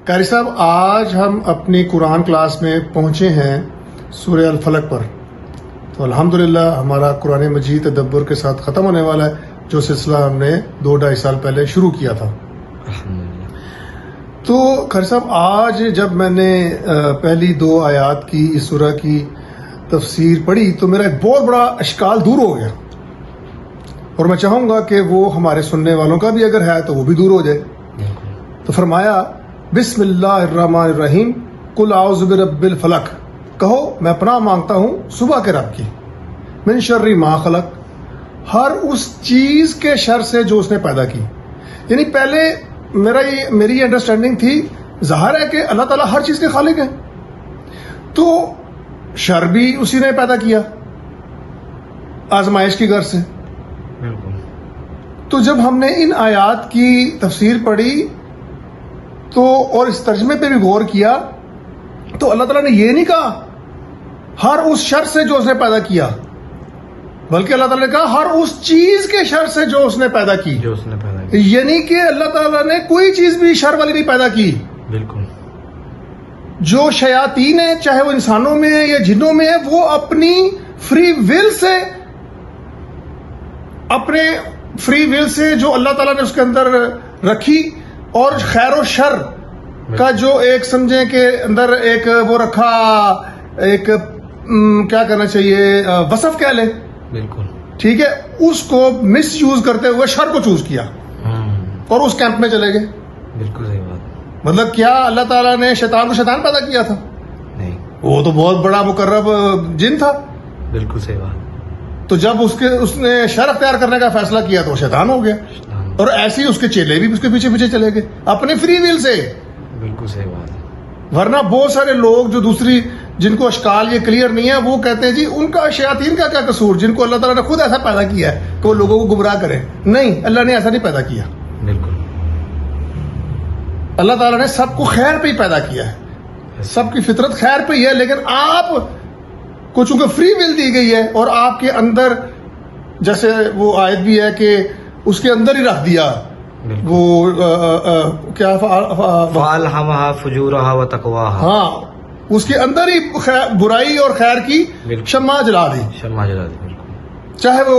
قاری صاحب آج ہم اپنی قرآن کلاس میں پہنچے ہیں سورہ الفلق پر. تو الحمدللہ ہمارا قرآن مجید تدبر کے ساتھ ختم ہونے والا ہے، جو سلسلہ ہم نے 2-2.5 سال پہلے شروع کیا تھا. تو قاری صاحب آج جب میں نے پہلی 2 آیات کی اس سورہ کی تفسیر پڑھی تو میرا ایک بہت بڑا اشکال دور ہو گیا، اور میں چاہوں گا کہ وہ ہمارے سننے والوں کا بھی اگر ہے تو وہ بھی دور ہو جائے. تو فرمایا بسم اللہ الرحمن الرحیم قل اعوذ برب الفلق، کہو میں پناہ مانگتا ہوں صبح کے رب کی، من شر ما خلق، ہر اس چیز کے شر سے جو اس نے پیدا کی. یعنی پہلے میری انڈرسٹینڈنگ تھی، ظاہر ہے کہ اللہ تعالیٰ ہر چیز کے خالق ہیں، تو شر بھی اسی نے پیدا کیا آزمائش کی غرض سے. تو جب ہم نے ان آیات کی تفسیر پڑھی تو اور اس ترجمے پہ بھی غور کیا تو اللہ تعالیٰ نے یہ نہیں کہا ہر اس شر سے جو اس نے پیدا کیا، بلکہ اللہ تعالیٰ نے کہا ہر اس چیز کے شر سے جو اس نے پیدا کی. یعنی کہ اللہ تعالیٰ نے کوئی چیز بھی شر والی نہیں پیدا کی. بالکل. جو شیاطین ہیں، چاہے وہ انسانوں میں ہے یا جنوں میں ہے، وہ اپنی فری ول سے جو اللہ تعالیٰ نے اس کے اندر رکھی، اور خیر و شر کا جو ایک سمجھیں کہ اندر ایک وہ رکھا، ایک کیا کرنا چاہیے، وصف کہہ لیں. بالکل ٹھیک ہے، اس کو مس یوز کرتے ہوئے شر کو چوز کیا اور اس کیمپ میں چلے گئے. بالکل صحیح بات. مطلب کیا اللہ تعالیٰ نے شیطان کو شیطان پیدا کیا تھا؟ نہیں، وہ تو بہت بڑا مقرب جن تھا. بالکل صحیح بات. تو جب اس نے شر اختیار کرنے کا فیصلہ کیا تو وہ شیطان ہو گیا، اور ایسے ہی اس کے چیلے بھی اس کے پیچھے پیچھے چلے گئے اپنے فری ویل سے. بالکل صحیح بات. ورنہ بہت سارے لوگ جو دوسری جن کو اشکال یہ کلیئر نہیں ہے، وہ کہتے ہیں جی ان کا شیاطین کا کیا قصور، جن کو اللہ تعالیٰ نے خود ایسا پیدا کیا ہے کہ وہ لوگوں کو گمراہ کرے. نہیں، اللہ نے ایسا نہیں پیدا کیا. بالکل. اللہ تعالیٰ نے سب کو خیر پہ ہی پیدا کیا ہے، سب کی فطرت خیر پہ ہی ہے، لیکن آپ کو چونکہ فری ول دی گئی ہے اور آپ کے اندر، جیسے وہ آیت بھی ہے کہ اس کے اندر ہی رکھ دیا وہ کیا فَأَلْهَمَهَا فُجُورَهَا وَتَقْوَاهَا، ہاں اس کے اندر ہی برائی اور خیر کی شمع جلا دی. شمع جلا دی. بالکل. چاہے وہ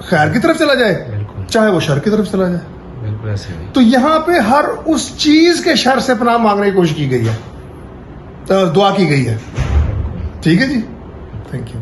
خیر کی طرف چلا جائے، بالکل. چاہے وہ شر کی طرف چلا جائے. بالکل ایسے ہی. تو یہاں پہ ہر اس چیز کے شر سے پناہ مانگنے کی کوشش کی گئی ہے، دعا کی گئی ہے. ٹھیک ہے جی، تھینک یو.